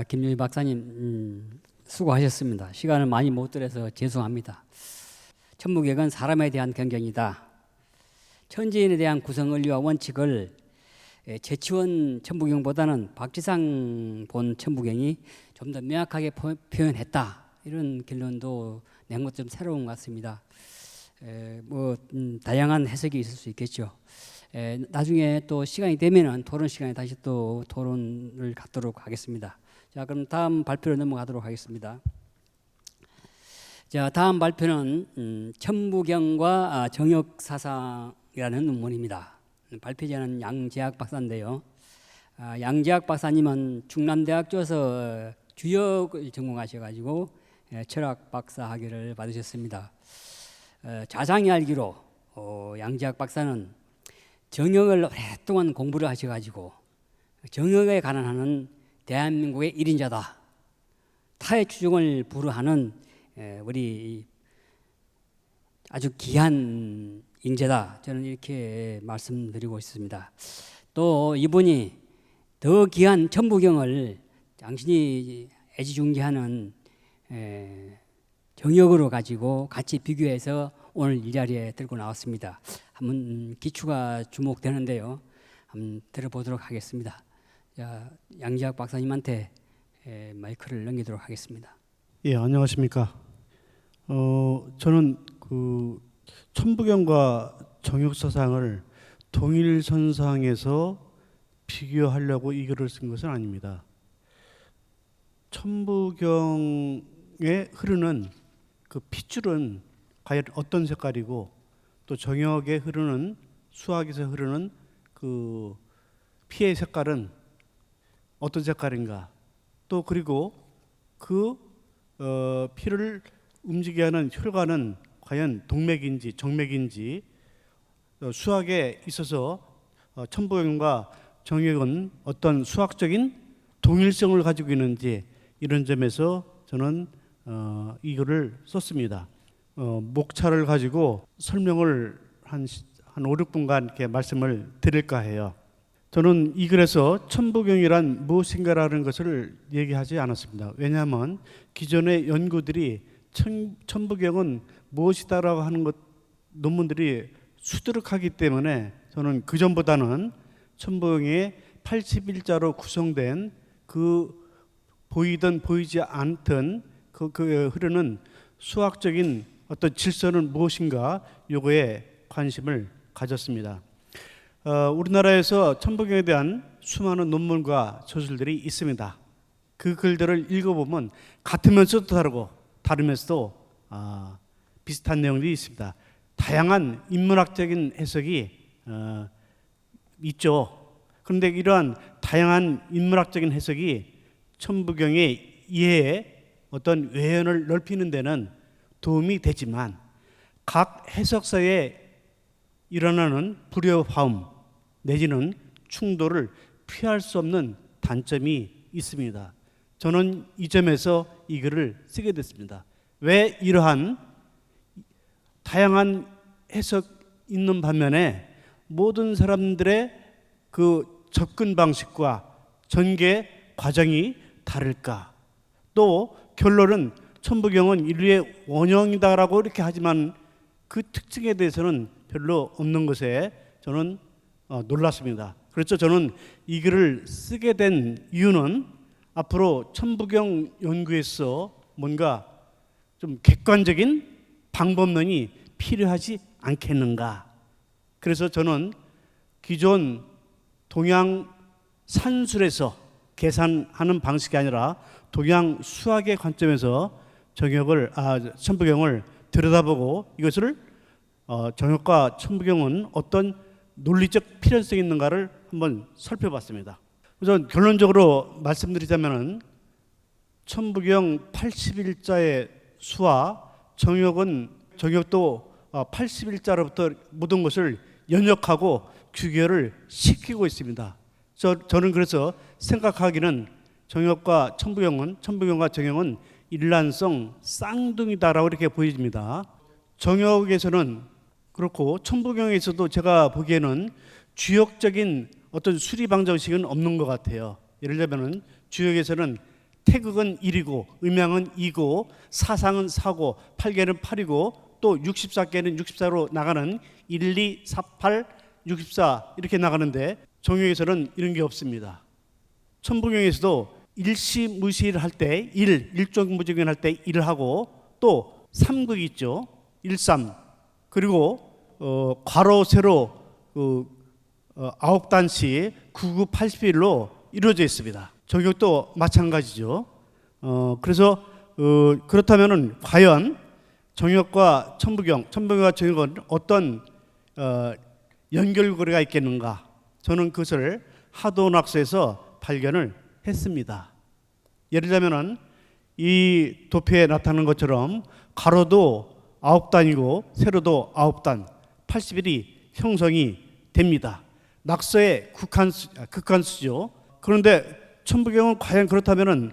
김유희 박사님 수고하셨습니다. 시간을 많이 못 들여서 죄송합니다. 천부경은 사람에 대한 경경이다. 천지인에 대한 구성 원리와 원칙을 제치원 천부경보다는 박지상 본 천부경이 좀 더 명확하게 표현했다. 이런 결론도 낸 것 좀 새로운 것 같습니다. 다양한 해석이 있을 수 있겠죠. 나중에 또 시간이 되면은 토론 시간에 다시 또 토론을 갖도록 하겠습니다. 자, 그럼 다음 발표로 넘어가도록 하겠습니다. 자, 다음 발표는 천부경과 정역사상이라는 논문입니다. 발표자는 양재학 박사인데요. 양재학 박사님은 충남대학교에서 주역을 전공하셔가지고 철학 박사 학위를 받으셨습니다. 자상히 알기로 양재학 박사는 정역을 오랫동안 공부를 하셔가지고 정역에 관한하는 대한민국의 1인자다. 타의 추종을 불허하는 우리 아주 귀한 인재다. 저는 이렇게 말씀드리고 있습니다. 또 이분이 더 귀한 천부경을 당신이 애지중지하는 정역으로 가지고 같이 비교해서 오늘 이 자리에 들고 나왔습니다. 한번 기초가 주목되는데요. 한번 들어보도록 하겠습니다. 자, 양지학 박사님한테 마이크를 넘기도록 하겠습니다. 예, 안녕하십니까. 저는 그 천부경과 정역사상을 동일선상에서 비교하려고 이 글을 쓴 것은 아닙니다. 천부경에 흐르는 그 핏줄은 과연 어떤 색깔이고 또 정역에 흐르는 수학에서 흐르는 그 피의 색깔은 어떤 색깔인가, 또 그리고 그 피를 움직이게 하는 혈관은 과연 동맥인지 정맥인지, 수학에 있어서 천부경과 정역은 어떤 수학적인 동일성을 가지고 있는지, 이런 점에서 저는 이 글을 썼습니다. 목차를 가지고 설명을 한 5, 6분간 이렇게 말씀을 드릴까 해요. 저는 이 글에서 천부경이란 무엇인가라는 것을 얘기하지 않았습니다. 왜냐하면 기존의 연구들이 천부경은 무엇이다라고 하는 것 논문들이 수두룩하기 때문에 저는 그 전보다는 천부경의 81자로 구성된 그 보이든 보이지 않든 그 흐르는 수학적인 어떤 질서는 무엇인가, 요거에 관심을 가졌습니다. 우리나라에서 천부경에 대한 수많은 논문과 저술들이 있습니다. 그 글들을 읽어보면 같으면서도 다르고 다르면서도 비슷한 내용들이 있습니다. 다양한 인문학적인 해석이 있죠. 그런데 이러한 다양한 인문학적인 해석이 천부경의 이해에 어떤 외연을 넓히는 데는 도움이 되지만 각 해석사에 일어나는 불협화음 내지는 충돌을 피할 수 없는 단점이 있습니다. 저는 이 점에서 이 글을 쓰게 됐습니다. 왜 이러한 다양한 해석 있는 반면에 모든 사람들의 그 접근 방식과 전개 과정이 다를까? 또 결론은 천부경은 인류의 원형이다라고 이렇게 하지만 그 특징에 대해서는 별로 없는 것에 저는 놀랐습니다. 그래서 저는 이 글을 쓰게 된 이유는 앞으로 천부경 연구에서 뭔가 좀 객관적인 방법론이 필요하지 않겠는가. 그래서 저는 기존 동양 산술에서 계산하는 방식이 아니라 동양 수학의 관점에서 천부경을 들여다보고 이것을 정역과 천부경은 어떤 논리적 필연성이 있는가를 한번 살펴봤습니다. 우선 결론적으로 말씀드리자면 천부경 81자의 수와 정역도 81자로부터 모든 것을 연역하고 규결을 시키고 있습니다. 저는 그래서 생각하기는 정역과 천부경과 정역은 일란성 쌍둥이다라고 이렇게 보여집니다. 정역에서는 그렇고 천부경에서도 제가 보기에는 주역적인 어떤 수리 방정식은 없는 것 같아요. 예를 들면 주역에서는 태극은 1이고 음양은 2고 사상은 4고 팔계는 8이고 또 64계는 64로 나가는 1, 2, 4, 8, 64 이렇게 나가는데 정역에서는 이런 게 없습니다. 천부경에서도 일시무시를 할 때 1종무직을 할 때 1을 하고 또 3극이 있죠. 1, 3 그리고 괄호 세로 9단씩 9, 9, 81로 이루어져 있습니다. 정역도 마찬가지죠. 그래서 그렇다면은 과연 정역과 천부경과 정역은 어떤 연결고리가 있겠는가? 저는 그것을 하도낙서에서 발견을 했습니다. 예를 들자면은 이 도표에 나타나는 것처럼 가로도 9단이고 세로도 9단 80일이 형성이 됩니다. 낙서의 극한수죠. 그런데 천부경은 과연 그렇다면은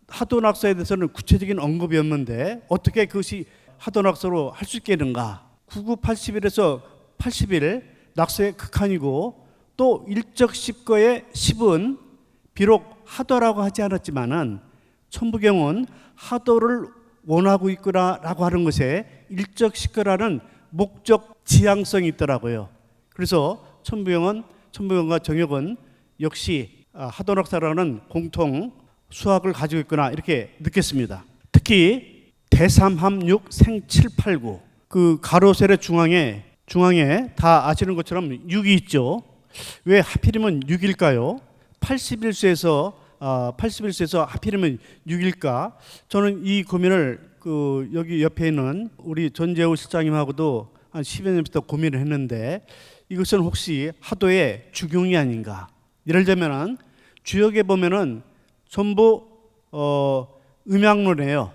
하도낙서에 대해서는 구체적인 언급이 없는데 어떻게 그것이 하도낙서로 할 수 있겠는가? 99, 80일에서 80일 낙서의 극한이고 또 일적 십거의 10은 비록 하도라고 하지 않았지만은 천부경은 하도를 원하고 있구나라고 하는 것에 일적 십거라는 목적 지향성이 있더라고요. 그래서 천부경과 정역은 역시 하도낙서라는 공통 수학을 가지고 있구나 이렇게 느꼈습니다. 특히 대삼합육 생칠팔구 그 가로세로 중앙에 다 아시는 것처럼 6이 있죠. 왜 하필이면 6일까요? 81세에서 하필이면 6일까? 저는 이 고민을 여기 옆에 있는 우리 전재호 실장님하고도 한 10여 년부터 고민을 했는데 이것은 혹시 하도의 주경이 아닌가? 예를 들면 주역에 보면은 전부 음양론이에요.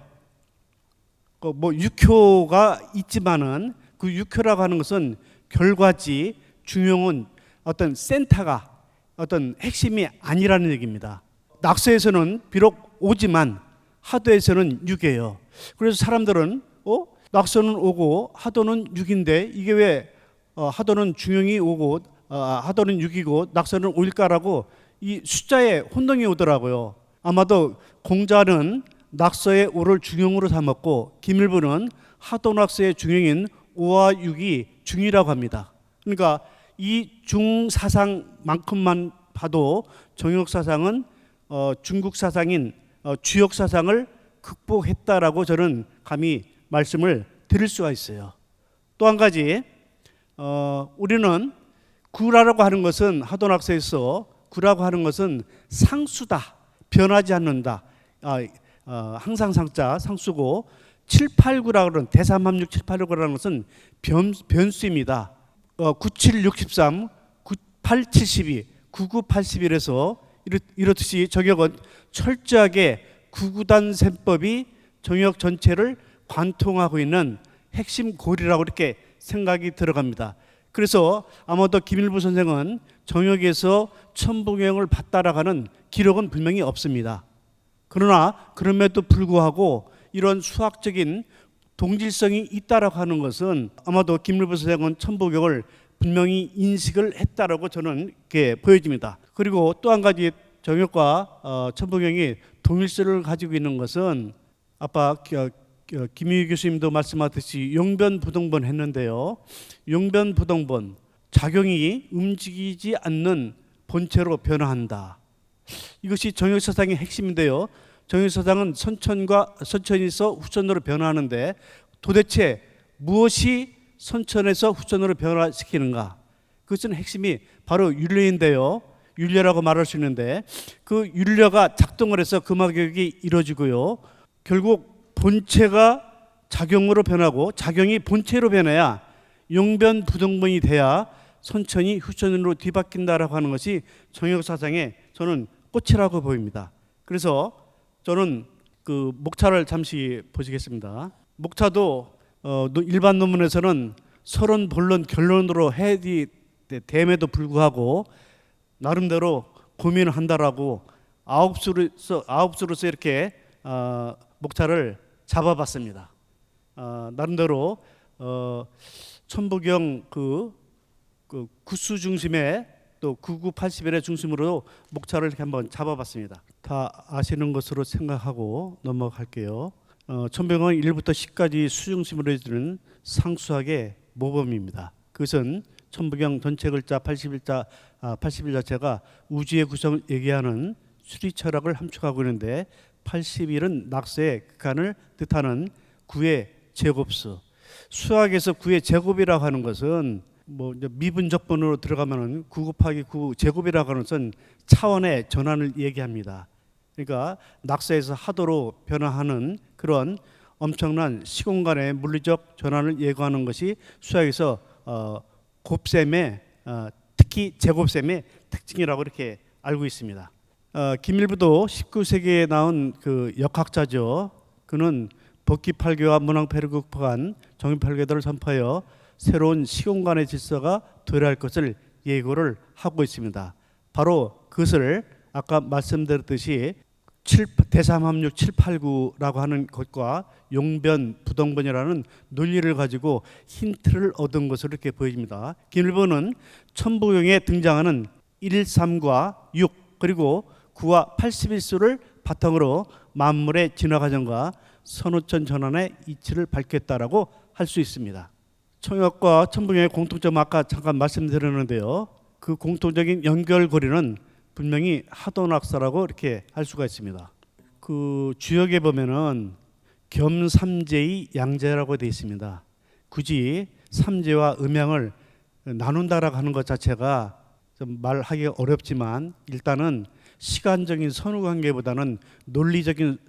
뭐 육효가 있지만은 그 육효라고 하는 것은 결과지 중용은 어떤 센터가 어떤 핵심이 아니라는 얘기입니다. 낙서에서는 비록 오지만 하도에서는 6이에요. 그래서 사람들은 낙서는 오고 하도는 6인데 이게 왜 하도는 중용이 오고 하도는 6이고 낙서는 5일까라고 이 숫자에 혼동이 오더라고요. 아마도 공자는 낙서의 5를 중용으로 삼았고 김일부는 하도낙서의 중용인 5와 6이 중이라고 합니다. 그러니까 이 중사상만큼만 봐도 정역사상은 중국 사상인 주역 사상을 극복했다라고 저는 감히 말씀을 드릴 수가 있어요. 또 한 가지 우리는 구라라고 하는 것은 하도낙서에서 구라고 하는 것은 상수다. 변하지 않는다. 항상 상자 상수고 789라고 하는 대삼합육 789라는 것은 변수입니다. 9763, 9872, 9981에서 이렇듯이 정역은 철저하게 구구단 셈법이 정역 전체를 관통하고 있는 핵심 고리라고 이렇게 생각이 들어갑니다. 그래서 아마도 김일부 선생은 정역에서 천부경을 봤다라고 하는 기록은 분명히 없습니다. 그러나 그럼에도 불구하고 이런 수학적인 동질성이 있다라고 하는 것은 아마도 김일부 선생은 천부경을 분명히 인식을 했다라고 저는 이렇게 보여집니다. 그리고 또 한 가지 정역과 천부경이 동일성을 가지고 있는 것은 아까 김희우 교수님도 말씀하듯이 용변부동본 했는데요. 용변부동본 작용이 움직이지 않는 본체로 변화한다. 이것이 정역사상의 핵심인데요. 정역사상은 선천에서 후천으로 변화하는데 도대체 무엇이 선천에서 후천으로 변화시키는가? 그것은 핵심이 바로 윤례인데요. 윤례라고 말할 수 있는데 그 윤례가 작동을 해서 금화교육이 이루어지고요. 결국 본체가 작용으로 변하고 작용이 본체로 변해야 용변부동본이 돼야 선천이 후천으로 뒤바뀐다라고 하는 것이 정역사상의 저는 꽃이라고 보입니다. 그래서 저는 그 목차를 잠시 보시겠습니다. 목차도 일반 논문에서는 서론, 본론, 결론으로 해야 됨에도 불구하고 나름대로 고민을 한다라고 아홉 수로서 이렇게 목차를 잡아봤습니다. 나름대로 천부경 그 구수 중심의 또 99, 81의 중심으로 목차를 이렇게 한번 잡아봤습니다. 다 아시는 것으로 생각하고 넘어갈게요. 천부경은 1부터 10까지 수중심으로 해주는 상수학의 모범입니다. 그것은 천부경 전체 글자 81자체가 우주의 구성을 얘기하는 수리철학을 함축하고 있는데 81은 낙서의 극한을 뜻하는 9의 제곱수. 수학에서 9의 제곱이라고 하는 것은 뭐 이제 미분적분으로 들어가면은 9 곱하기 9 제곱이라고 하는 것은 차원의 전환을 얘기합니다. 그러니까 낙서에서 하도로 변화하는 그런 엄청난 시공간의 물리적 전환을 예고하는 것이 수학에서 곱셈의 특히 제곱셈의 특징이라고 이렇게 알고 있습니다. 김일부도 19세기에 나온 그 역학자죠. 그는 법기팔계와 문항패를 극복한 정의팔계도를 선포하여 새로운 시공간의 질서가 도래할 것을 예고를 하고 있습니다. 바로 그것을 아까 말씀드렸듯이 대삼합육 789라고 하는 것과 용변, 부동변이라는 논리를 가지고 힌트를 얻은 것으로 이렇게 보입니다. 김일부는 천부경에 등장하는 1, 3과 6 그리고 9와 81수를 바탕으로 만물의 진화 과정과 선호천 전환의 이치를 밝혔다라고 할 수 있습니다. 청역과 천부경의 공통점 아까 잠깐 말씀드렸는데요. 그 공통적인 연결고리는 분명히 하도낙서라고 이렇게 할 수가 있습니다. 그 주역에 보면은 겸삼재의 양재라고 되어 있습니다. 굳이 삼재와 음양을 나눈다라고 하는 것 자체가 좀 말하기가 어렵지만 일단은 시간적인 선후관계보다는 논리적인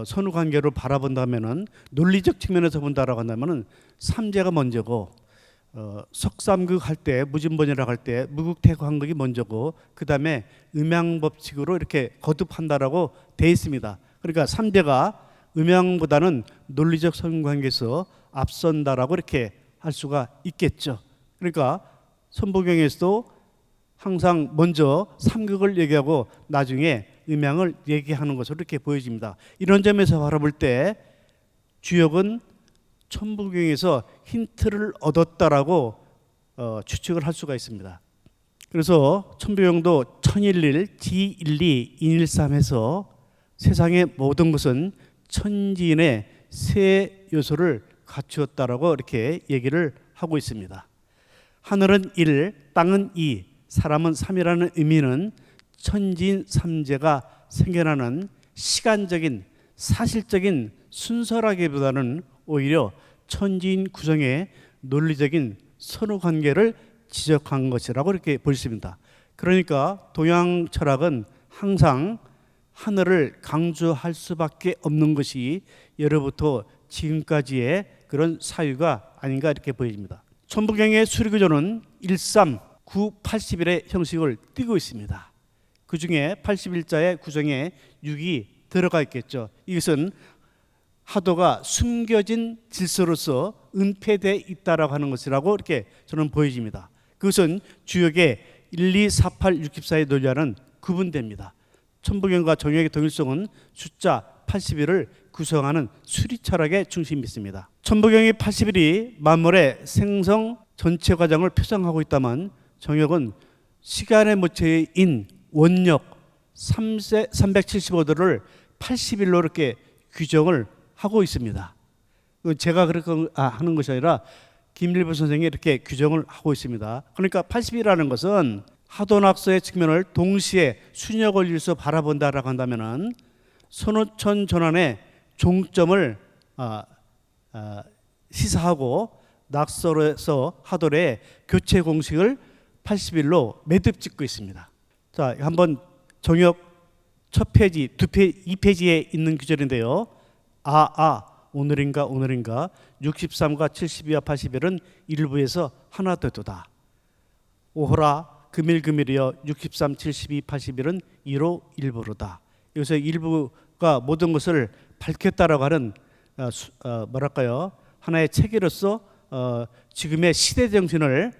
선후관계로 바라본다면은 논리적 측면에서 본다라고 한다면은 삼재가 먼저고 석삼극 할 때 무진번이라고 할 때 무극태광극이 먼저고 그 다음에 음양법칙으로 이렇게 거듭한다라고 돼 있습니다. 그러니까 삼재가 음양보다는 논리적 선관계에서 앞선다라고 이렇게 할 수가 있겠죠. 그러니까 천부경에서도 항상 먼저 삼극을 얘기하고 나중에 음양을 얘기하는 것으로 이렇게 보여집니다. 이런 점에서 바라볼 때 주역은 천부경에서 힌트를 얻었다라고 추측을 할 수가 있습니다. 그래서 천부경도 천일일, 지일리, 인일삼해서 세상의 모든 것은 천지인의 세 요소를 갖추었다라고 이렇게 얘기를 하고 있습니다. 하늘은 1, 땅은 2, 사람은 3이라는 의미는 천지인 삼재가 생겨나는 시간적인 사실적인 순서라기보다는 오히려 천지인 구성의 논리적인 선후관계를 지적한 것이라고 이렇게 볼 수 있습니다. 그러니까 동양 철학은 항상 하늘을 강조할 수밖에 없는 것이 예로부터 지금까지의 그런 사유가 아닌가 이렇게 보입니다. 천부경의 수리구조는 13, 9, 81의 형식을 띠고 있습니다. 그 중에 81자의 구성에 6이 들어가 있겠죠. 이것은 하도가 숨겨진 질서로서 은폐되어 있다라고 하는 것이라고 이렇게 저는 보여집니다. 그것은 주역의 1, 2, 4, 8, 64의 논리와는 구분됩니다. 천부경과 정역의 동일성은 숫자 81을 구성하는 수리철학의 중심이 있습니다. 천부경의 81이 만물의 생성 전체 과정을 표상하고 있다면 정역은 시간의 모체인 원력 375도를 81로 이렇게 규정을 하고 있습니다. 제가 그렇게 하는 것이 아니라 김일부 선생이 이렇게 규정을 하고 있습니다. 그러니까 80이라는 것은 하도낙서의 측면을 동시에 순여 권리로서 바라본다라고 한다면은 선호천 전환의 종점을 시사하고 낙서로서 하도의 교체 공식을 81로 매듭 짓고 있습니다. 자, 한번 정역 첫 페이지, 2페이지에 있는 구절인데요. 오늘인가 63과 72와 81은 일부에서 하나 되도다. 오호라 금일이여 63, 72, 81은 2로 일부로다. 여기서 일부가 모든 것을 밝혔다라고 하는 뭐랄까요, 하나의 체계로서 지금의 시대 정신을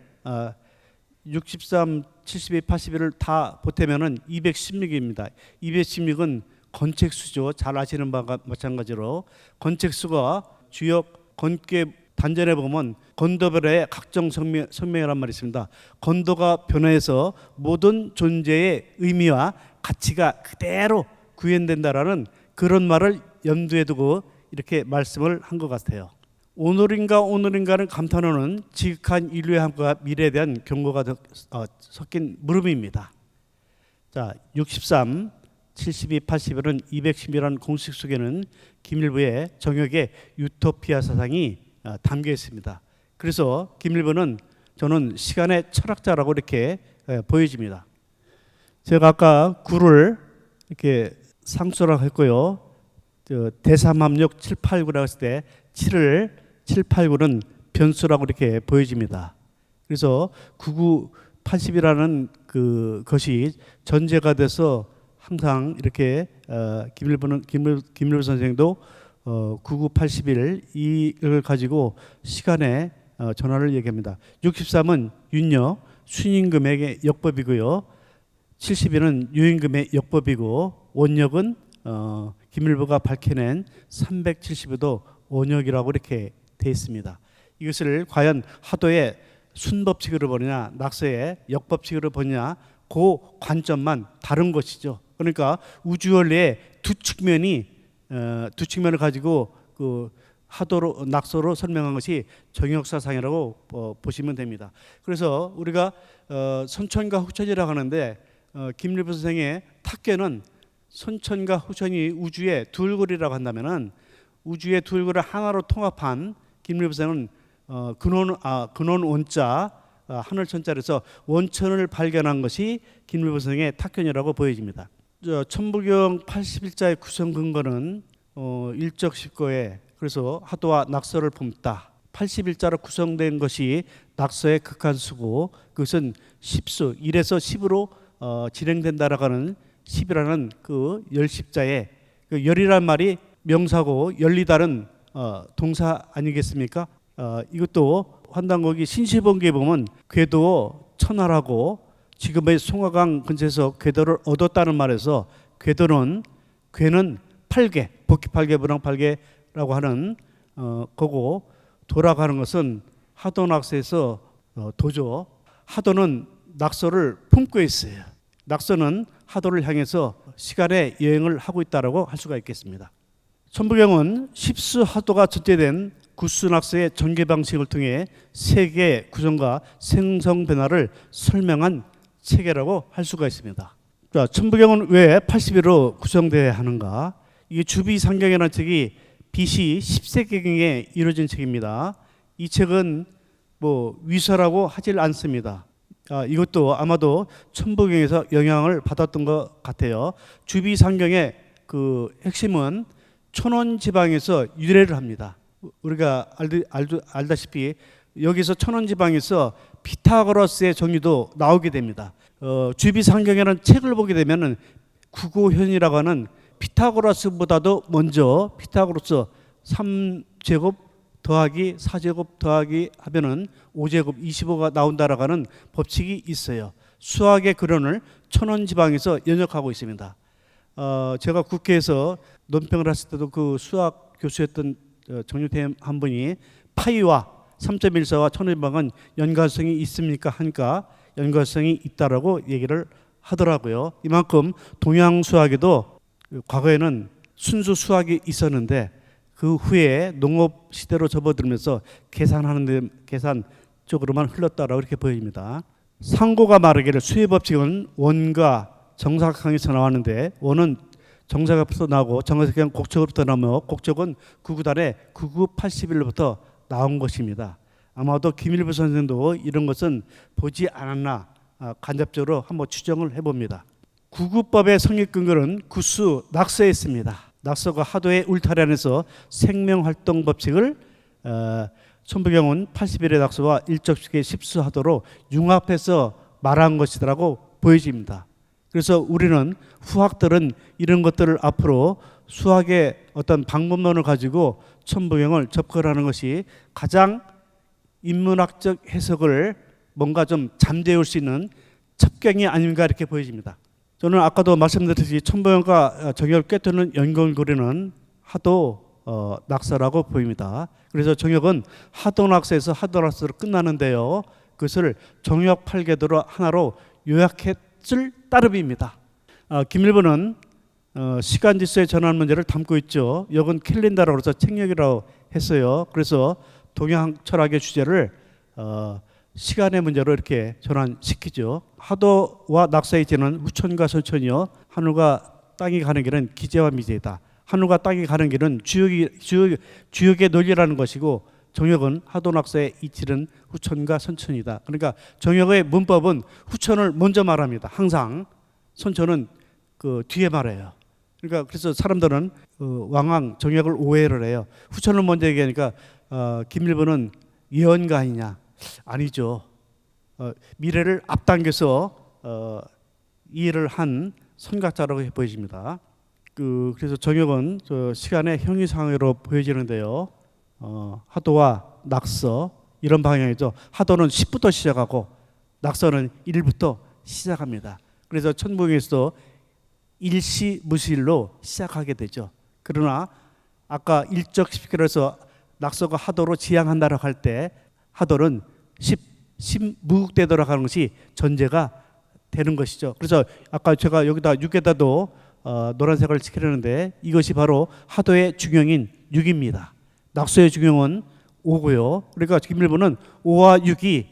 63, 72, 81을 다 보태면은 216입니다. 216은 건책수죠. 잘 아시는 바와 마찬가지로 건책수가 주역 건께 단전에 보면 건도별의 각종 성명이란 말이 있습니다. 건도가 변화해서 모든 존재의 의미와 가치가 그대로 구현된다라는 그런 말을 염두에 두고 이렇게 말씀을 한 것 같아요. 오늘인가는 감탄하는 지극한 인류의 함과 미래에 대한 경고가 섞인 물음입니다. 자, 63, 72, 81은 210이라는 공식 속에는 김일부의 정역의 유토피아 사상이 담겨 있습니다. 그래서 김일부는 저는 시간의 철학자라고 이렇게 보여집니다. 제가 아까 9를 이렇게 상수라고 했고요. 대삼합력 7, 8, 9라고 했을 때 7을 7, 8, 9는 변수라고 이렇게 보여집니다. 그래서 99, 80이라는 것이 전제가 돼서 항상 이렇게 김일부 선생도 99, 81 이걸 가지고 시간의 전환을 얘기합니다. 63은 윤여 순임금의 역법이고요. 71은 유임금의 역법이고 원역은 김일부가 밝혀낸 370도 원역이라고 이렇게 되어 있습니다. 이것을 과연 하도의 순법칙으로 보느냐 낙서의 역법칙으로 보느냐 그 관점만 다른 것이죠. 그러니까 우주원리의 두 측면을 가지고 하도로 낙서로 설명한 것이 정역사상이라고 보시면 됩니다. 그래서 우리가 선천과 후천이라고 하는데 김일부 선생의 탁견은 선천과 후천이 우주의 두 얼굴이라고 한다면은 우주의 두 얼굴을 하나로 통합한 김일부 선생은 근원 원자 하늘천자에서 원천을 발견한 것이 김일부 선생의 탁견이라고 보여집니다. 천부경 81자의 구성 근거는 일적십거에 그래서 하도와 낙서를 품다. 81자로 구성된 것이 낙서의 극한수고 그것은 10수 1에서 10으로 진행된다라고 하는 10이라는 그 열십자의 그 열이란 말이 명사고 열리다는 동사 아니겠습니까? 이것도 환단곡이 신시본기에 보면 궤도 천하라고 지금의 송화강 근처에서 궤도를 얻었다는 말에서 괴는 8개, 복귀 8개, 분황 8개라고 하는 거고 도라고 하는 것은 하도 낙서에서 도죠. 하도는 낙서를 품고 있어요. 낙서는 하도를 향해서 시간의 여행을 하고 있다라고 할 수가 있겠습니다. 천부경은 십수 하도가 전제된 구수낙서의 전개 방식을 통해 세계의 구성과 생성 변화를 설명한 체계라고 할 수가 있습니다. 자, 천부경은 왜 80일로 구성되어야 하는가? 이게 주비상경이라는 책이 BC 10세기경에 이루어진 책입니다. 이 책은 위서라고 하질 않습니다. 이것도 아마도 천부경에서 영향을 받았던 것 같아요. 주비상경의 그 핵심은 천원지방에서 유래를 합니다. 우리가 알다시피 여기서 천원지방에서 피타고라스의 정의도 나오게 됩니다. 주비상경이라는 책을 보게 되면 구고현이라고 하는 피타고라스보다도 먼저 피타고라스 3제곱 더하기 4제곱 더하기 하면은 5제곱 25가 나온다라고 하는 법칙이 있어요. 수학의 근원을 천원지방에서 연역하고 있습니다. 제가 국회에서 논평을 했을 때도 그 수학 교수였던 정유태 한 분이 파이와 3.14와 천원지방은 연관성이 있습니까? 하니까 연관성이 있다라고 얘기를 하더라고요. 이만큼 동양 수학에도 과거에는 순수 수학이 있었는데 그 후에 농업 시대로 접어들면서 계산 쪽으로만 흘렀다라고 이렇게 보입니다. 상고가 말하기를 수의 법칙은 원과 정사각형에서 나왔는데 원은 정사각형부터 나오고 정사각형 곡적으로부터 나오며 곡적은 구구단의 99, 81로부터 나온 것입니다. 아마도 김일부 선생도 이런 것은 보지 않았나 간접적으로 한번 추정을 해봅니다. 구구법의 성립 근거는 구수 낙서에 있습니다. 낙서가 하도의 울타리 안에서 생명활동 법칙을 천부경은 80일의 낙서와 일적식의 십수 하도로 융합해서 말한 것이라고 보여집니다. 그래서 우리는 후학들은 이런 것들을 앞으로 수학의 어떤 방법론을 가지고 천부경을 접근하는 것이 가장 인문학적 해석을 뭔가 좀 잠재울 수 있는 첩경이 아닌가 이렇게 보여집니다. 저는 아까도 말씀드렸듯이 천부경과 정역을 꿰뚫는 연결고리는 하도 낙서라고 보입니다. 그래서 정역은 하도낙서에서 하도낙서로 끝나는데요. 그것을 정역 8계도로 하나로 요약했을 따름입니다. 김일본은 시간 질서의 전환 문제를 담고 있죠. 역은 캘린더라고 해서 책력이라고 했어요. 그래서 동양 철학의 주제를 시간의 문제로 이렇게 전환시키죠. 하도와 낙서의 지는 후천과 선천이요. 하늘과 땅이 가는 길은 기재와 미재이다. 하늘과 땅이 가는 길은 주역의 논리라는 것이고, 정역은 하도 낙서의 이치는 후천과 선천이다. 그러니까 정역의 문법은 후천을 먼저 말합니다. 항상 선천은 그 뒤에 말해요. 그러니까 그래서 사람들은 왕왕 정역을 오해를 해요. 후천을 먼저 얘기하니까 김일본은 예언가이냐? 아니죠. 미래를 앞당겨서 이해를 한 선각자라고 보여집니다. 그래서 정역은 시간의 형이상으로 보여지는데요. 하도와 낙서 이런 방향이죠. 하도는 10부터 시작하고 낙서는 1부터 시작합니다. 그래서 천부경에서도 일시 무시일로 시작하게 되죠. 그러나 아까 일적 10기로서 낙서가 하도로 지향한다라고 할 때 하도는 10무국되도록 하는 것이 전제가 되는 것이죠. 그래서 아까 제가 여기다 6에다도 노란색을 칠했는데 이것이 바로 하도의 중형인 6입니다. 낙서의 중형은 5고요. 그러니까 김일본은 5와 6이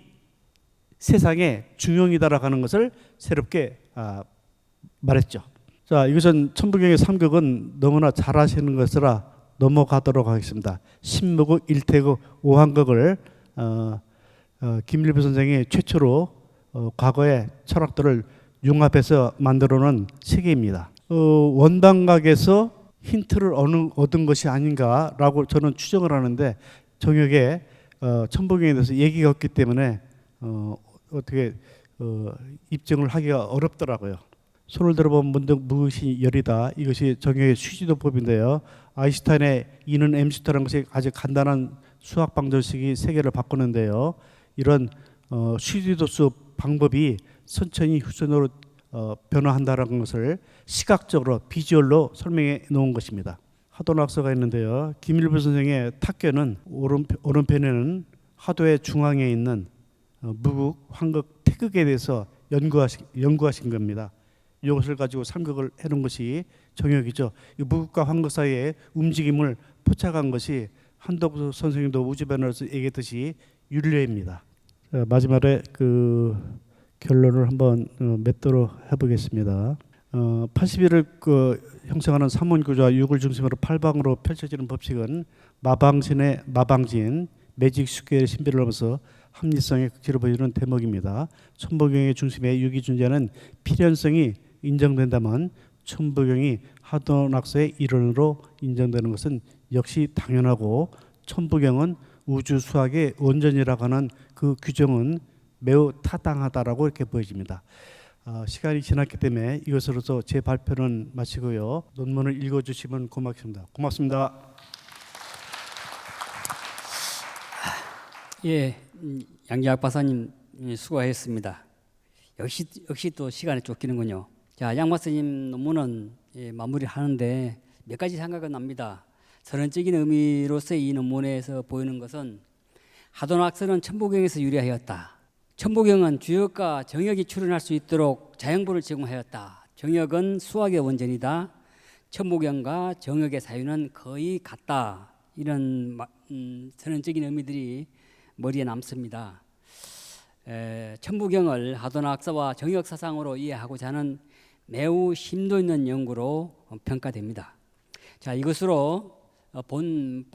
세상의 중형이다라고 하는 것을 새롭게 말했죠. 자, 이것은 천부경의 3극은 너무나 잘 아시는 것이라 넘어가도록 하겠습니다. 신무국, 일태국, 오한극을 김일부 선생이 최초로 과거의 철학들을 융합해서 만들어 놓은 세계입니다. 원단각에서 힌트를 얻은 것이 아닌가라고 저는 추정을 하는데, 정역에 천부경에 대해서 얘기가 없기 때문에 어떻게 입증을 하기가 어렵더라고요. 손을 들어보면 문득 무엇이 열이다. 이것이 정역의 수지도법인데요. 아인슈타인의 E는 mc라는 것이 아주 간단한 수학 방정식이 세계를 바꾸는데요. 이런 수지도수 방법이 선천이 후천으로 변화한다는 것을 시각적으로 비주얼로 설명해 놓은 것입니다. 하도낙서가 있는데요. 김일부 선생의 탁견은 오른편에는 하도의 중앙에 있는 무국, 황극, 태극에 대해서 연구하신 겁니다. 이것을 가지고 삼극을 해놓은 것이 정역이죠. 이 무국과 황극 사이의 움직임을 포착한 것이 한덕수 선생님도 우주변호에서 얘기했듯이 윤례입니다. 마지막에 결론을 한번 맺도록 해보겠습니다. 81을 형성하는 삼원구조와 6을 중심으로 8방으로 펼쳐지는 법칙은 마방신의 마방진, 매직 수계의 신비를 넘어서 합리성의 극치로 보여주는 대목입니다. 천부경의 중심에 6이 존재하는 필연성이 인정된다면 천부경이 하도낙서의 일원으로 인정되는 것은 역시 당연하고, 천부경은 우주 수학의 원전이라고 하는 그 규정은 매우 타당하다라고 이렇게 보여집니다. 시간이 지났기 때문에 이것으로서 제 발표는 마치고요. 논문을 읽어주시면 고맙습니다. 고맙습니다. 예, 양지학 박사님 수고하셨습니다. 역시 또 시간에 쫓기는군요. 자, 양 박사님 논문은 마무리하는데 몇 가지 생각은 납니다. 선언적인 의미로서 이 논문에서 보이는 것은 하도낙서는 천부경에서 유래하였다. 천부경은 주역과 정역이 출현할 수 있도록 자양분을 제공하였다. 정역은 수학의 원전이다. 천부경과 정역의 사유는 거의 같다. 이런 선언적인 의미들이 머리에 남습니다. 천부경을 하도낙서와 정역 사상으로 이해하고자 하는 매우 심도 있는 연구로 평가됩니다. 자, 이것으로 본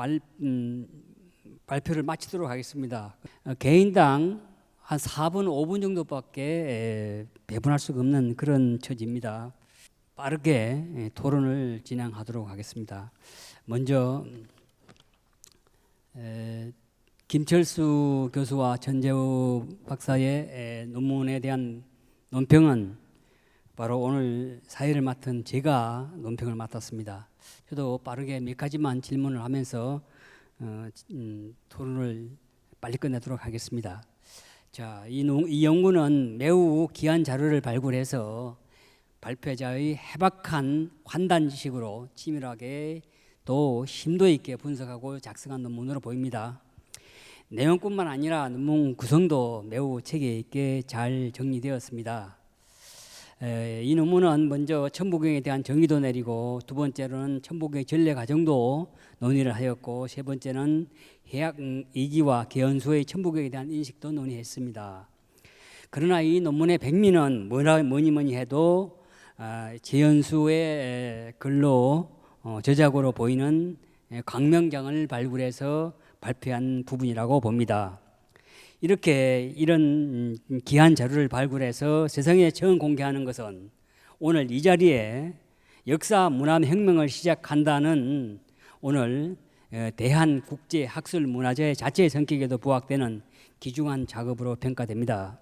발표를 마치도록 하겠습니다. 개인당 한 4분, 5분 정도밖에 배분할 수가 없는 그런 처지입니다. 빠르게 토론을 진행하도록 하겠습니다. 먼저 김철수 교수와 전재우 박사의 논문에 대한 논평은 바로 오늘 사회를 맡은 제가 논평을 맡았습니다. 저도 빠르게 몇 가지만 질문을 하면서 토론을 빨리 끝내도록 하겠습니다. 자, 이 연구는 매우 귀한 자료를 발굴해서 발표자의 해박한 환단 지식으로 치밀하게 또 심도 있게 분석하고 작성한 논문으로 보입니다. 내용뿐만 아니라 논문 구성도 매우 체계 있게 잘 정리되었습니다. 이 논문은 먼저 천부경에 대한 정의도 내리고, 두 번째로는 천부경의 전래 과정도 논의를 하였고, 세 번째는 해약 이기와 개연수의 천부경에 대한 인식도 논의했습니다. 그러나 이 논문의 백미는 뭐니 해도 재연수의 글로 저작으로 보이는 광명장을 발굴해서 발표한 부분이라고 봅니다. 이렇게 이런 귀한 자료를 발굴해서 세상에 처음 공개하는 것은 오늘 이 자리에 역사 문화혁명을 시작한다는 오늘 대한국제학술문화재 자체의 성격에도 부합되는 귀중한 작업으로 평가됩니다.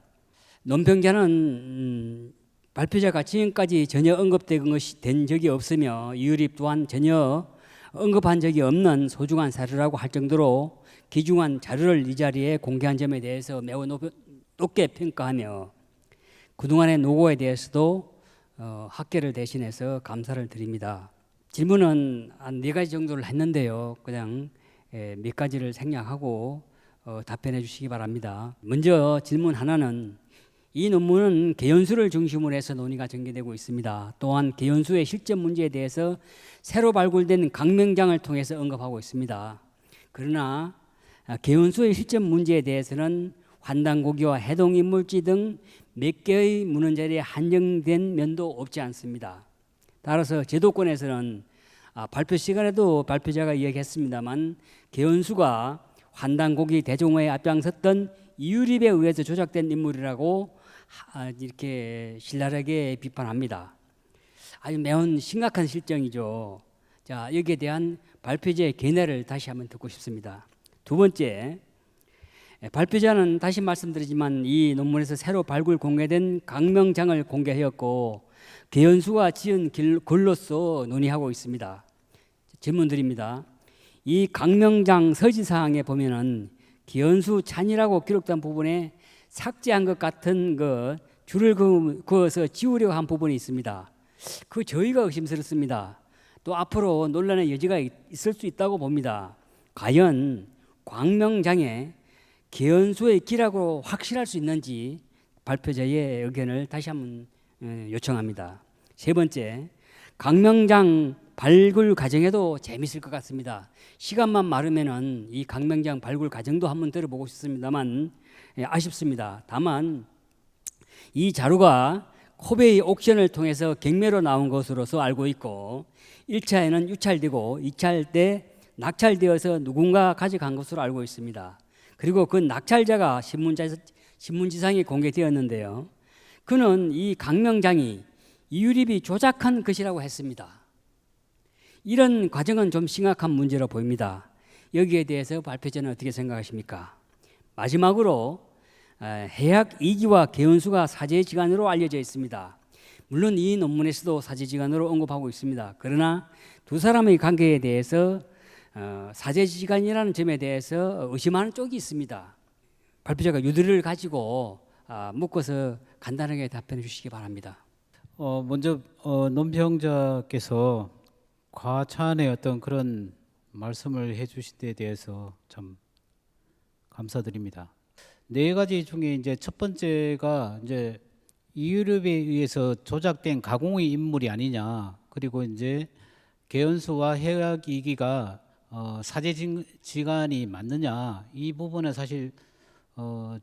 논평자는 발표자가 지금까지 전혀 언급된 적이 없으며 이유립 또한 전혀 언급한 적이 없는 소중한 사료라고 할 정도로 귀중한 자료를 이 자리에 공개한 점에 대해서 매우 높게 평가하며 그동안의 노고에 대해서도 학계를 대신해서 감사를 드립니다. 질문은 한 4가지 정도를 했는데요. 그냥 몇 가지를 생략하고 답변해 주시기 바랍니다. 먼저 질문 하나는 이 논문은 개연수를 중심으로 해서 논의가 전개되고 있습니다. 또한 개연수의 실전 문제에 대해서 새로 발굴된 강명장을 통해서 언급하고 있습니다. 그러나 개연수의 실전 문제에 대해서는 환단고기와 해동인물지 등 몇 개의 문헌 자료에 한정된 면도 없지 않습니다. 따라서 제도권에서는 발표 시간에도 발표자가 이야기했습니다만 개연수가 환단고기 대종호에 앞장섰던 이유립에 의해서 조작된 인물이라고 이렇게 신랄하게 비판합니다. 아주 매우 심각한 실정이죠. 자, 여기에 대한 발표자의 견해를 다시 한번 듣고 싶습니다. 두 번째, 발표자는 다시 말씀드리지만 이 논문에서 새로 발굴 공개된 강명장을 공개하였고 개연수가 지은 글로서 논의하고 있습니다. 질문 드립니다. 이 강명장 서지사항에 보면은 개연수 찬이라고 기록된 부분에 삭제한 것 같은 줄을 그어서 지우려고 한 부분이 있습니다. 그 저희가 의심스럽습니다. 또 앞으로 논란의 여지가 있을 수 있다고 봅니다. 과연 광명장에 개연수의 기라고 확실할 수 있는지 발표자의 의견을 다시 한번 요청합니다. 세 번째, 강명장 발굴 과정에도 재미있을 것 같습니다. 시간만 많으면은 이 강명장 발굴 과정도 한번 들어보고 싶습니다만 아쉽습니다. 다만 이 자료가 코베이 옥션을 통해서 경매로 나온 것으로서 알고 있고 1차에는 유찰되고 2차 때 낙찰되어서 누군가 가져간 것으로 알고 있습니다. 그리고 그 낙찰자가 신문지상에 공개되었는데요. 그는 이 강명장이 이유립이 조작한 것이라고 했습니다. 이런 과정은 좀 심각한 문제로 보입니다. 여기에 대해서 발표자는 어떻게 생각하십니까? 마지막으로 해약 이기와 개연수가 사제지간으로 알려져 있습니다. 물론 이 논문에서도 사제지간으로 언급하고 있습니다. 그러나 두 사람의 관계에 대해서 사제지간이라는 점에 대해서 의심하는 쪽이 있습니다. 발표자가 유두리를 가지고 묶어서 간단하게 답변해 주시기 바랍니다. 먼저 논평자께서 과찬의 어떤 그런 말씀을 해주신 데 대해서 참 감사드립니다. 4가지 중에 이제 첫 번째가 이제 이유립에 의해서 조작된 가공의 인물이 아니냐, 그리고 이제 개연수와 해약 이기가 사제지간이 맞느냐, 이 부분은 사실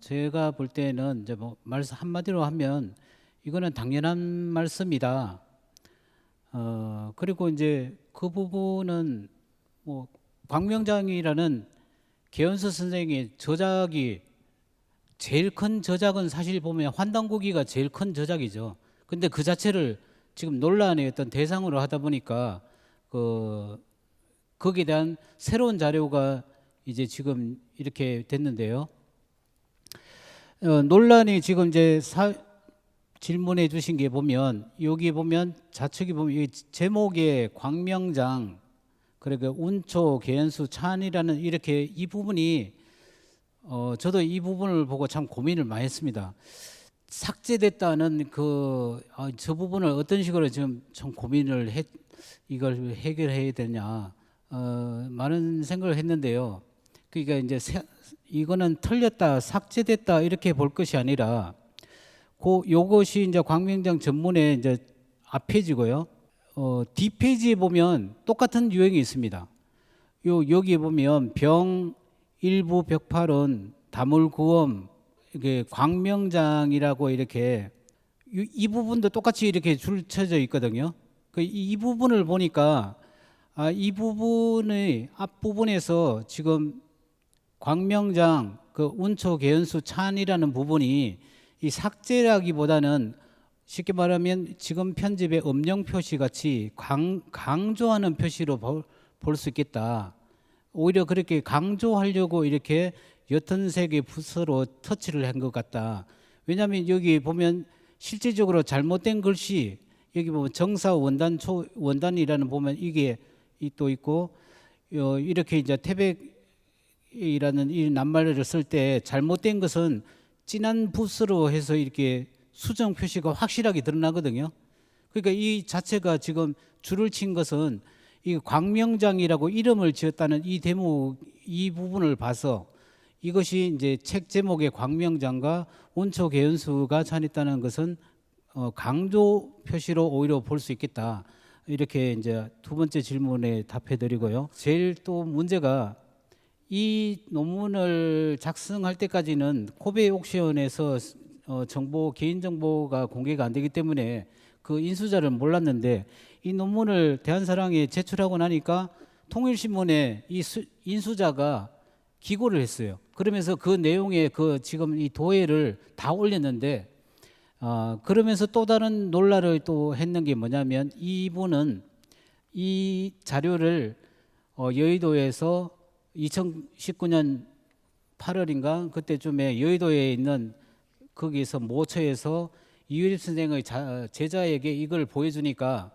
제가 볼 때는 이제 뭐 말씀 한마디로 하면 이거는 당연한 말씀이다. 그리고 이제 그 부분은 뭐 광명장이라는 개연수 선생의 저작이 제일 큰 저작은 사실 보면 환단고기가 제일 큰 저작이죠. 근데 그 자체를 지금 논란의 어떤 대상으로 하다 보니까 거기에 대한 새로운 자료가 이제 지금 이렇게 됐는데요. 논란이 지금 이제 질문해 주신 게 보면 여기 보면 좌측에 보면 이 제목에 광명장 그리고 운초 개연수 찬이라는 이렇게 이 부분이 저도 이 부분을 보고 참 고민을 많이 했습니다. 삭제됐다는 저 부분을 어떤 식으로 지금 참 고민을 이걸 해결해야 되냐. 많은 생각을 했는데요. 그러니까 이제 이거는 틀렸다, 삭제됐다 이렇게 볼 것이 아니라 요것이 이제 광명장 전문의 이제 앞페이지고요. 뒷페이지에 보면 똑같은 유형이 있습니다. 여기 보면 병 일부 벽파론 다물구엄 이게 광명장이라고 이렇게 이 부분도 똑같이 이렇게 줄 쳐져 있거든요. 이 부분을 보니까 이 부분의 앞부분에서 지금 광명장 그 운초 계연수 찬이라는 부분이 이 삭제라기보다는 쉽게 말하면 지금 편집의 음영 표시 같이 강조하는 표시로 볼 수 있겠다. 오히려 그렇게 강조하려고 이렇게 옅은 색의 붓으로 터치를 한 것 같다. 왜냐하면 여기 보면 실제적으로 잘못된 글씨 여기 보면 정사 원단 원단이라는 보면 이게 또 있고 이렇게 이제 태백이라는 이 낱말을 쓸 때 잘못된 것은 진한 붓으로 해서 이렇게 수정 표시가 확실하게 드러나거든요. 그러니까 이 자체가 지금 줄을 친 것은 이 광명장이라고 이름을 지었다는 이 대목 이 부분을 봐서 이것이 이제 책 제목의 광명장과 온초 계연수가 찬했다는 것은 강조 표시로 오히려 볼 수 있겠다. 이렇게 이제 두 번째 질문에 답해드리고요. 제일 또 문제가 이 논문을 작성할 때까지는 코베 옥션에서 개인 정보가 공개가 안 되기 때문에 그 인수자를 몰랐는데 이 논문을 대한사랑에 제출하고 나니까 통일신문에 이 인수자가 기고를 했어요. 그러면서 그 내용에 지금 이 도해를 다 올렸는데 그러면서 또 다른 논란을 또 했는 게 뭐냐면 이분은 이 자료를 여의도에서 2019년 8월인가 그때쯤에 여의도에 있는 거기서 모처에서 이유립 선생의 제자에게 이걸 보여주니까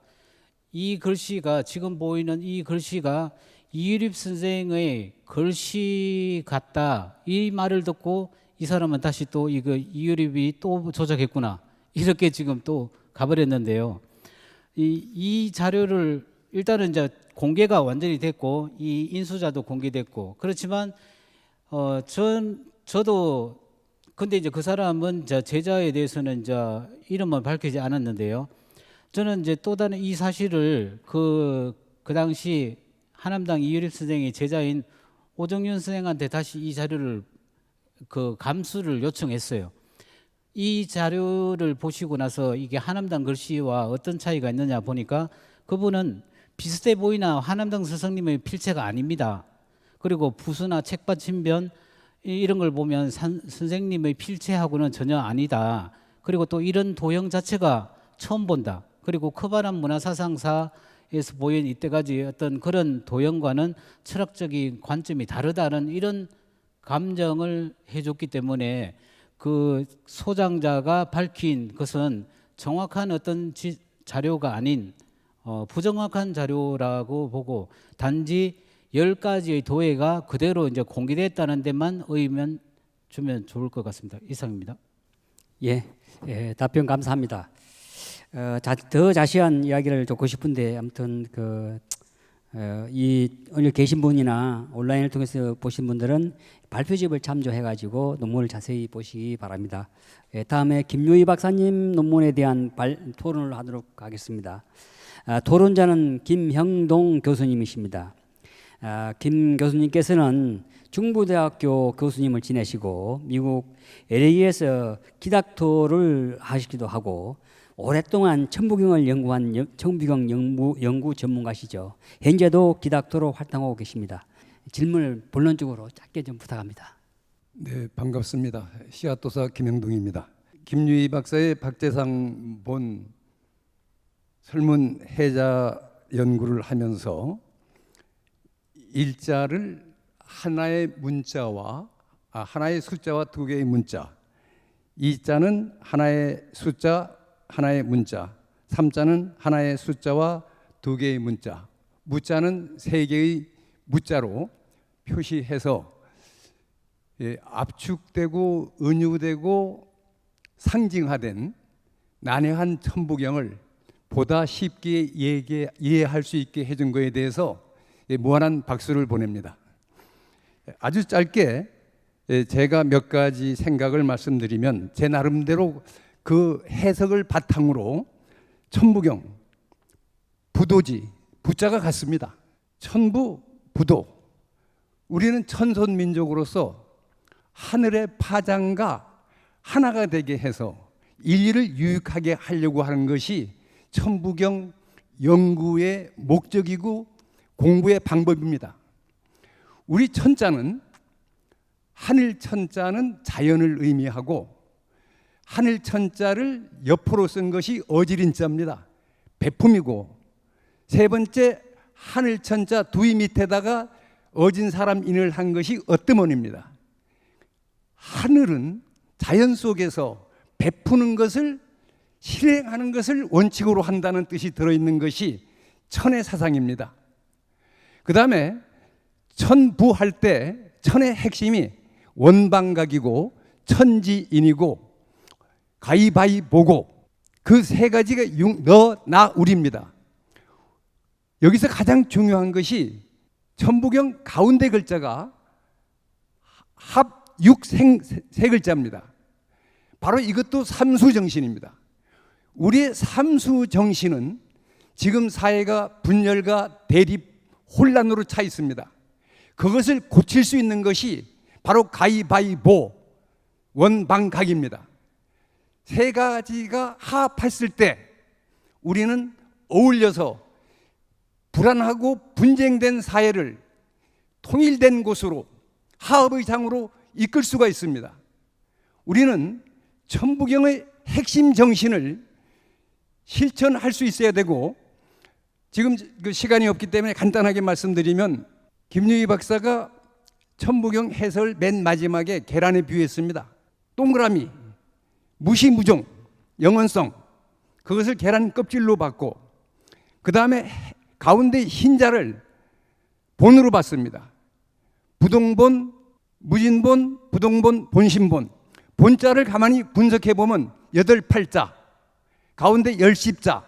이 글씨가 지금 보이는 이 글씨가 이유립 선생의 글씨 같다 이 말을 듣고 이 사람은 다시 또 이거 이유립이 또 조작했구나 이렇게 지금 또 가버렸는데요. 이 자료를 일단은 이제 공개가 완전히 됐고 이 인수자도 공개됐고 그렇지만 저도 근데 이제 그 사람은 제자에 대해서는 이제 이름은 밝히지 않았는데요. 저는 이제 또 다른 이 사실을 그 당시 한남당 이유립 선생의 제자인 오정윤 선생한테 다시 이 자료를 감수를 요청했어요. 이 자료를 보시고 나서 이게 한남당 글씨와 어떤 차이가 있느냐 보니까 그분은 비슷해 보이나 한남당 스승님의 필체가 아닙니다. 그리고 부수나 책받침변 이런 걸 보면 선생님의 필체하고는 전혀 아니다. 그리고 또 이런 도형 자체가 처음 본다. 그리고 커바람 문화사상사에서 보인 이때까지 어떤 그런 도형과는 철학적인 관점이 다르다는 이런 감정을 해줬기 때문에 그 소장자가 밝힌 것은 정확한 어떤 자료가 아닌 부정확한 자료라고 보고 단지 10가지의 도해가 그대로 이제 공개됐다는 데만 의미만 주면 좋을 것 같습니다. 이상입니다. 예, 답변 감사합니다. 더 자세한 이야기를 듣고 싶은데 아무튼 이 오늘 계신 분이나 온라인을 통해서 보신 분들은 발표집을 참조해가지고 논문을 자세히 보시기 바랍니다. 다음에 김유희 박사님 논문에 대한 토론을 하도록 하겠습니다. 토론자는 김형동 교수님이십니다. 김 교수님께서는 중부대학교 교수님을 지내시고 미국 LA에서 기닥토를 하시기도 하고 오랫동안 천부경을 연구한 천부경 연구 전문가시죠. 현재도 기닥토로 활동하고 계십니다. 질문을 본론적으로 짧게 좀 부탁합니다. 네, 반갑습니다. 씨앗도사 김영동입니다. 김유희 박사의 박재상 본 설문 해자 연구를 하면서 일자를 하나의 문자와 하나의 숫자와 두 개의 문자, 이자는 하나의 숫자, 하나의 문자, 삼자는 하나의 숫자와 두 개의 문자, 무자는 세 개의 무자로 표시해서 압축되고 은유되고 상징화된 난해한 천부경을 보다 쉽게 이해할 수 있게 해준 것에 대해서 무한한 박수를 보냅니다. 아주 짧게 제가 몇 가지 생각을 말씀드리면 제 나름대로 그 해석을 바탕으로 천부경, 부도지, 부자가 같습니다. 천부, 부도. 우리는 천손민족으로서 하늘의 파장과 하나가 되게 해서 인류를 유익하게 하려고 하는 것이 천부경 연구의 목적이고 공부의 방법입니다. 우리 천자는 하늘 천자는 자연을 의미하고 하늘 천자를 옆으로 쓴 것이 어지린자입니다. 배품이고, 세 번째 하늘 천자 두이 밑에다가 어진 사람 인을 한 것이 어뜨먼입니다. 하늘은 자연 속에서 베푸는 것을 실행하는 것을 원칙으로 한다는 뜻이 들어있는 것이 천의 사상입니다. 그 다음에 천부할 때 천의 핵심이 원방각이고 천지인이고 가위바위보고 그 세 가지가 너, 나, 우리입니다. 여기서 가장 중요한 것이 천부경 가운데 글자가 합육생 세 글자입니다. 바로 이것도 삼수정신입니다. 우리의 삼수정신은 지금 사회가 분열과 대립, 혼란으로 차 있습니다. 그것을 고칠 수 있는 것이 바로 가위바위보, 원방각입니다. 세 가지가 합했을 때 우리는 어울려서 불안하고 분쟁된 사회를 통일된 곳으로 화합의 장으로 이끌 수가 있습니다. 우리는 천부경의 핵심 정신을 실천할 수 있어야 되고, 지금 그 시간이 없기 때문에 간단하게 말씀드리면 김유희 박사가 천부경 해설 맨 마지막에 계란에 비유했습니다. 동그라미, 무시무종, 영원성, 그것을 계란 껍질로 봤고, 그 다음에 가운데 흰자를 본으로 봤습니다. 부동본, 무진본, 부동본, 본신본. 본자를 가만히 분석해 보면 8팔자, 가운데 10십자,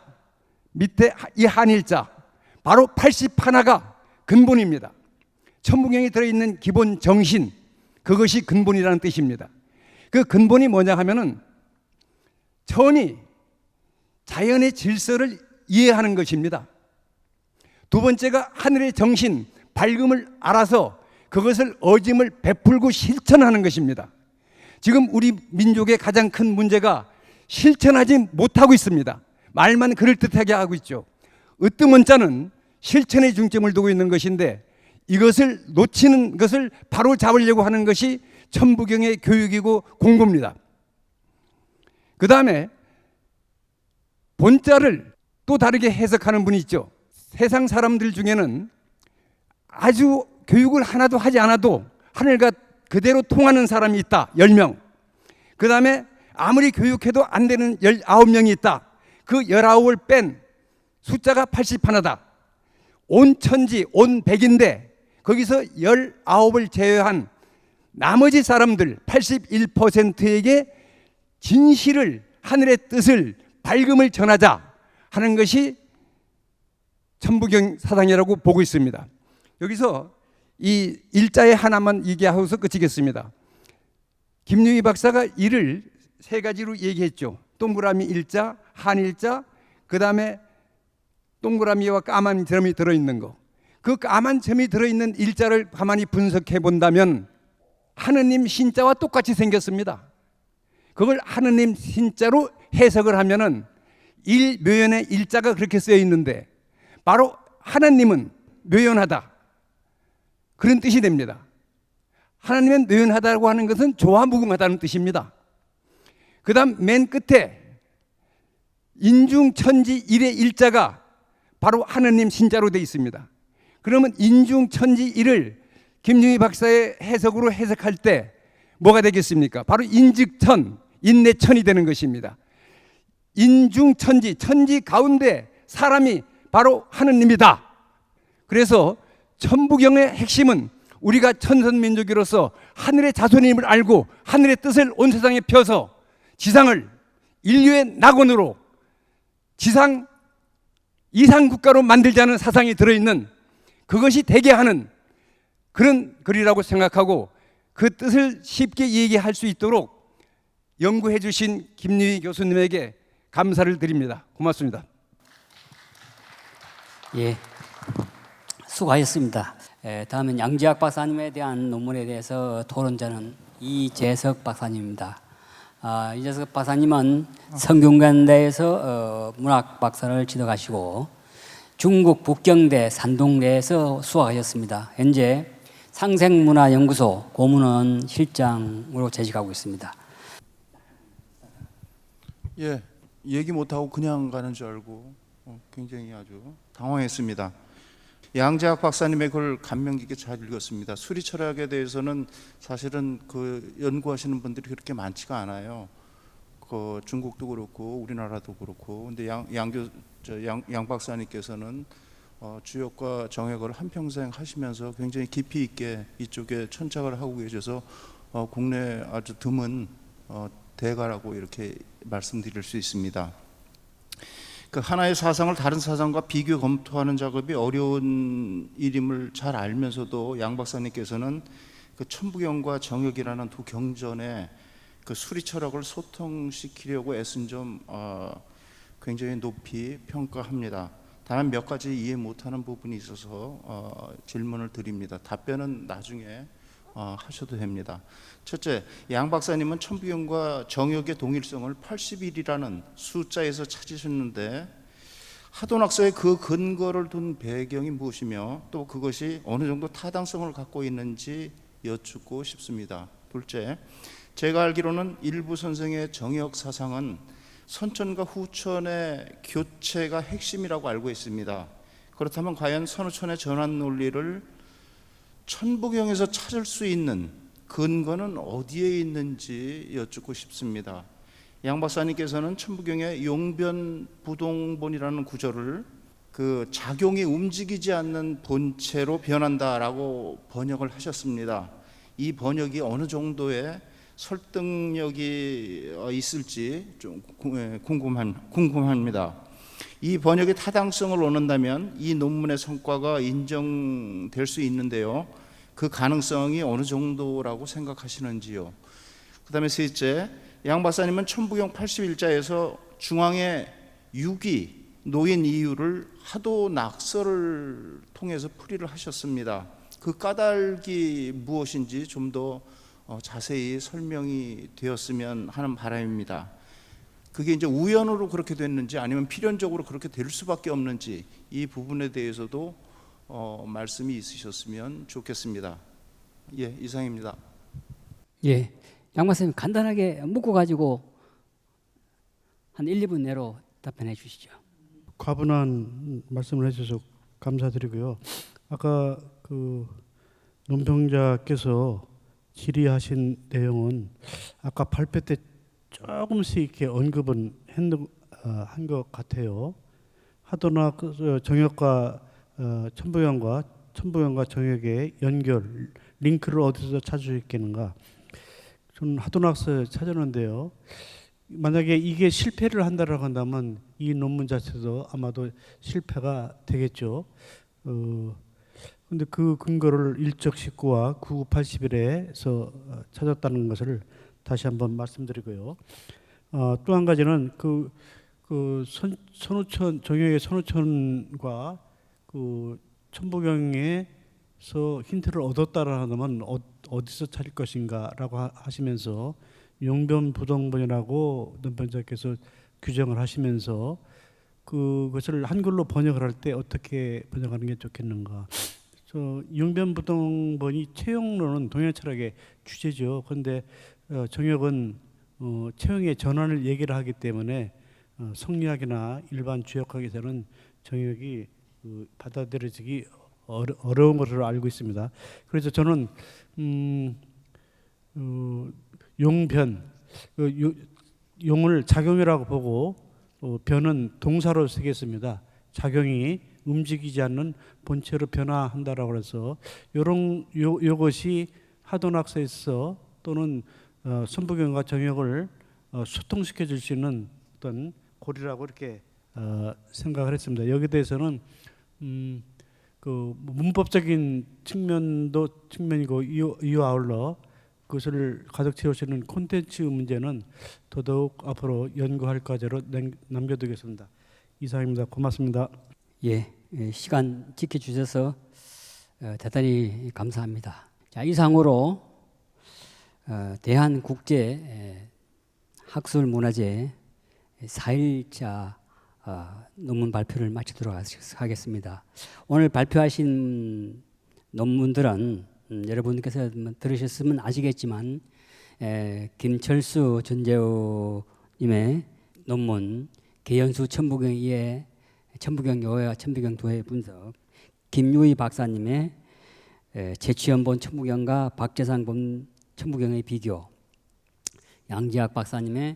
밑에 이 한일자, 바로 81가 근본입니다. 천부경에 들어있는 기본 정신, 그것이 근본이라는 뜻입니다. 그 근본이 뭐냐 하면은 천이 자연의 질서를 이해하는 것입니다. 두 번째가 하늘의 정신, 밝음을 알아서 그것을 어짐을 베풀고 실천하는 것입니다. 지금 우리 민족의 가장 큰 문제가 실천하지 못하고 있습니다. 말만 그럴듯하게 하고 있죠. 으뜸원자는 실천에 중점을 두고 있는 것인데, 이것을 놓치는 것을 바로 잡으려고 하는 것이 천부경의 교육이고 공부입니다. 그 다음에 본자를 또 다르게 해석하는 분이 있죠. 세상 사람들 중에는 아주 교육을 하나도 하지 않아도 하늘과 그대로 통하는 사람이 있다. 10명. 그 다음에 아무리 교육해도 안 되는 19명이 있다. 그 19을 뺀 숫자가 81다. 온 천지, 온 백인데 거기서 19을 제외한 나머지 사람들 81%에게 진실을, 하늘의 뜻을, 밝음을 전하자 하는 것이 천부경 사상이라고 보고 있습니다. 여기서 이 일자에 하나만 얘기하고서 끝이겠습니다. 김유희 박사가 이를 세 가지로 얘기했죠. 동그라미 일자, 한일자, 그 다음에 동그라미와 까만 점이 들어있는 거. 그 까만 점이 들어있는 일자를 가만히 분석해 본다면 하느님 신자와 똑같이 생겼습니다. 그걸 하느님 신자로 해석을 하면은 일묘연의 일자가 그렇게 쓰여 있는데, 바로 하나님은 묘연하다, 그런 뜻이 됩니다. 하나님은 묘연하다고 하는 것은 조화무궁하다는 뜻입니다. 그 다음 맨 끝에 인중천지일의 일자가 바로 하느님 신자로 되어 있습니다. 그러면 인중천지일을 김유희 박사의 해석으로 해석할 때 뭐가 되겠습니까? 바로 인즉천, 인내천이 되는 것입니다. 인중천지, 천지 가운데 사람이 바로 하느님이다. 그래서 천부경의 핵심은 우리가 천선민족으로서 하늘의 자손임을 알고 하늘의 뜻을 온 세상에 펴서 지상을 인류의 낙원으로 지상 이상 국가로 만들자는 사상이 들어있는 그것이 되게 하는 그런 글이라고 생각하고 그 뜻을 쉽게 얘기할 수 있도록 연구해 주신 김유희 교수님에게 감사를 드립니다. 고맙습니다. 예, 수고하셨습니다. 다음은 양지학 박사님에 대한 논문에 대해서 토론자는 이재석 박사님입니다. 이재석 박사님은 성균관대에서 문학 박사를 취득하시고 중국 북경대 산동대에서 수학하셨습니다. 현재 상생문화연구소 고문원 실장으로 재직하고 있습니다. 예, 얘기 못하고 그냥 가는 줄 알고 굉장히 아주 당황했습니다. 양재학 박사님의 글 감명 깊게 잘 읽었습니다. 수리 철학에 대해서는 사실은 그 연구하시는 분들이 그렇게 많지가 않아요. 그 중국도 그렇고 우리나라도 그렇고. 근데 양 박사님께서는 주역과 정역을 한평생 하시면서 굉장히 깊이 있게 이쪽에 천착을 하고 계셔서 국내 아주 드문 대가라고 이렇게 말씀드릴 수 있습니다. 그 하나의 사상을 다른 사상과 비교 검토하는 작업이 어려운 일임을 잘 알면서도 양 박사님께서는 그 천부경과 정역이라는 두 경전에 그 수리 철학을 소통시키려고 애쓴 점 굉장히 높이 평가합니다. 단 몇 가지 이해 못하는 부분이 있어서 질문을 드립니다. 답변은 나중에 하셔도 됩니다. 첫째, 양 박사님은 천부경과 정역의 동일성을 81이라는 숫자에서 찾으셨는데 하도낙서의 그 근거를 둔 배경이 무엇이며 또 그것이 어느 정도 타당성을 갖고 있는지 여쭙고 싶습니다. 둘째, 제가 알기로는 일부 선생의 정역 사상은 선천과 후천의 교체가 핵심이라고 알고 있습니다. 그렇다면 과연 선후천의 전환 논리를 천부경에서 찾을 수 있는 근거는 어디에 있는지 여쭙고 싶습니다. 양 박사님께서는 천부경의 용변부동본이라는 구절을 그 작용이 움직이지 않는 본체로 변한다라고 번역을 하셨습니다. 이 번역이 어느 정도의 설득력이 있을지 좀 궁금합니다. 이 번역의 타당성을 원한다면 이 논문의 성과가 인정될 수 있는데요. 그 가능성이 어느 정도라고 생각하시는지요? 그 다음에 셋째, 양 박사님은 천부경 81자에서 중앙에 6이 놓인 이유를 하도낙서를 통해서 풀이를 하셨습니다. 그 까닭이 무엇인지 좀 더 자세히 설명이 되었으면 하는 바람입니다. 그게 이제 우연으로 그렇게 됐는지 아니면 필연적으로 그렇게 될 수밖에 없는지 이 부분에 대해서도 말씀이 있으셨으면 좋겠습니다. 예, 이상입니다. 예, 양 박사님 간단하게 묶어가지고 한 1, 2분 내로 답변해 주시죠. 과분한 말씀을 해주셔서 감사드리고요. 아까 그 논평자께서 질의하신 내용은 아까 발표 때 조금씩 이렇게 언급은 한 것 같아요. 하도낙 정역과 천부경과 정역의 연결 링크를 어디서 찾을 수 있겠는가? 저는 하도낙서 찾았는데요. 만약에 이게 실패를 한다라고 한다면 이 논문 자체도 아마도 실패가 되겠죠. 근데 그 근거를 일적 19와 9981에서 찾았다는 것을 다시 한번 말씀드리고요. 또 한 가지는 그 선우천 정역의 선우천과 그 천부경에서 힌트를 얻었다라고 하면 어디서 찾을 것인가라고 하시면서 용변부동본이라고 논평자께서 규정을 하시면서 그것을 한글로 번역을 할 때 어떻게 번역하는 게 좋겠는가? 용변부동본이 채용론은 동양 철학의 주제죠. 그런데 정역은 채용의 전환을 얘기를 하기 때문에 성리학이나 일반 주역학에서는 정역이 받아들여지기 어려운 것으로 알고 있습니다. 그래서 저는 용변, 용을 작용이라고 보고 변은 동사로 쓰겠습니다. 작용이 움직이지 않는 본체로 변화한다라고 해서 요것이 하도낙서에서 또는 천부경과 정역을 소통시켜 줄 수 있는 어떤 고리라고 이렇게 생각을 했습니다. 여기에 대해서는 그 문법적인 측면이고 이와 아울러 그것을 가득 채우시는 콘텐츠 문제는 더더욱 앞으로 연구할 과제로 남겨두겠습니다. 이상입니다. 고맙습니다. 예, 시간 지켜주셔서 대단히 감사합니다. 자, 이상으로 대한국제 학술문화제 4일차 논문 발표를 마치도록 하겠습니다. 오늘 발표하신 논문들은 여러분께서 들으셨으면 아시겠지만 김철수 전재호님의 논문 개연수 천부경의 천부경 요해와 천부경 도해 분석, 김유희 박사님의 재취연본 천부경과 박재상 본 천부경의 비교, 양지학 박사님의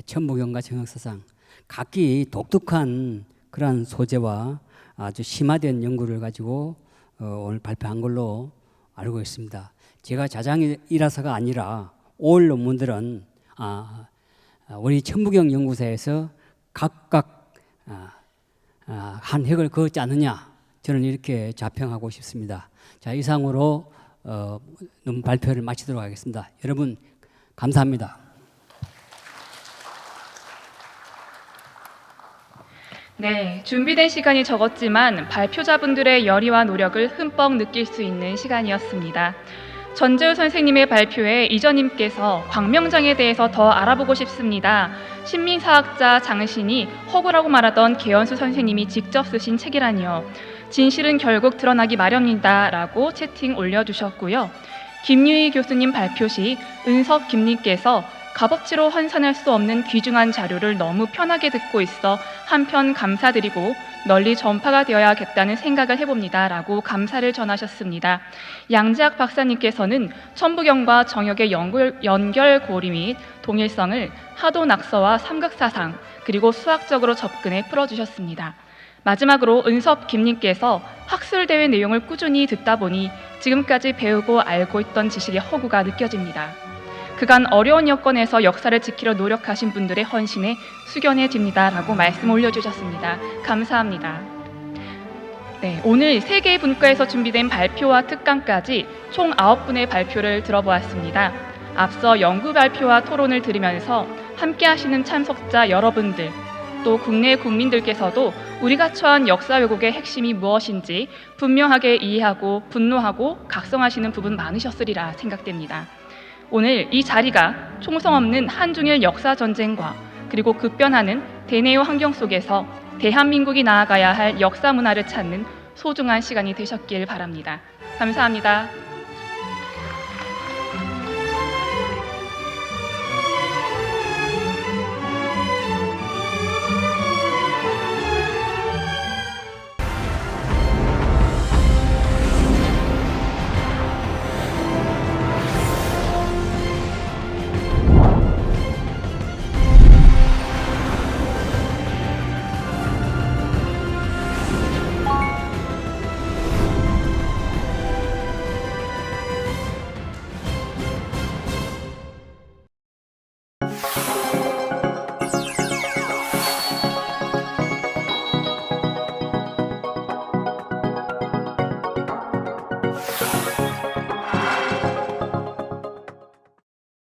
천부경과 정역사상, 각기 독특한 그러한 소재와 아주 심화된 연구를 가지고 오늘 발표한 걸로 알고 있습니다. 제가 자장이라서가 아니라 올 논문들은 우리 천부경 연구소에서 각각 한 획을 그었지 않느냐, 저는 이렇게 자평하고 싶습니다. 자, 이상으로 논문 발표를 마치도록 하겠습니다. 여러분 감사합니다. 네, 준비된 시간이 적었지만 발표자분들의 열의와 노력을 흠뻑 느낄 수 있는 시간이었습니다. 전재호 선생님의 발표에 이전님께서 광명장에 대해서 더 알아보고 싶습니다. 신민사학자 장신이 허구라고 말하던 개연수 선생님이 직접 쓰신 책이라니요. 진실은 결국 드러나기 마련이다 라고 채팅 올려주셨고요. 김유희 교수님 발표 시 은석 김님께서 값어치로 환산할 수 없는 귀중한 자료를 너무 편하게 듣고 있어 한편 감사드리고 널리 전파가 되어야겠다는 생각을 해봅니다 라고 감사를 전하셨습니다. 양지학 박사님께서는 천부경과 정역의 연결고리 및 동일성을 하도 낙서와 삼극사상 그리고 수학적으로 접근해 풀어주셨습니다. 마지막으로 은섭 김님께서 학술대회 내용을 꾸준히 듣다 보니 지금까지 배우고 알고 있던 지식의 허구가 느껴집니다. 그간 어려운 여건에서 역사를 지키려 노력하신 분들의 헌신에 숙연해집니다 라고 말씀 올려주셨습니다. 감사합니다. 네, 오늘 3개의 분과에서 준비된 발표와 특강까지 총 9분의 발표를 들어보았습니다. 앞서 연구 발표와 토론을 들으면서 함께 하시는 참석자 여러분들, 또 국내 국민들께서도 우리가 처한 역사 왜곡의 핵심이 무엇인지 분명하게 이해하고 분노하고 각성하시는 부분 많으셨으리라 생각됩니다. 오늘 이 자리가 총성 없는 한중일 역사 전쟁과 그리고 급변하는 대내외 환경 속에서 대한민국이 나아가야 할 역사 문화를 찾는 소중한 시간이 되셨길 바랍니다. 감사합니다.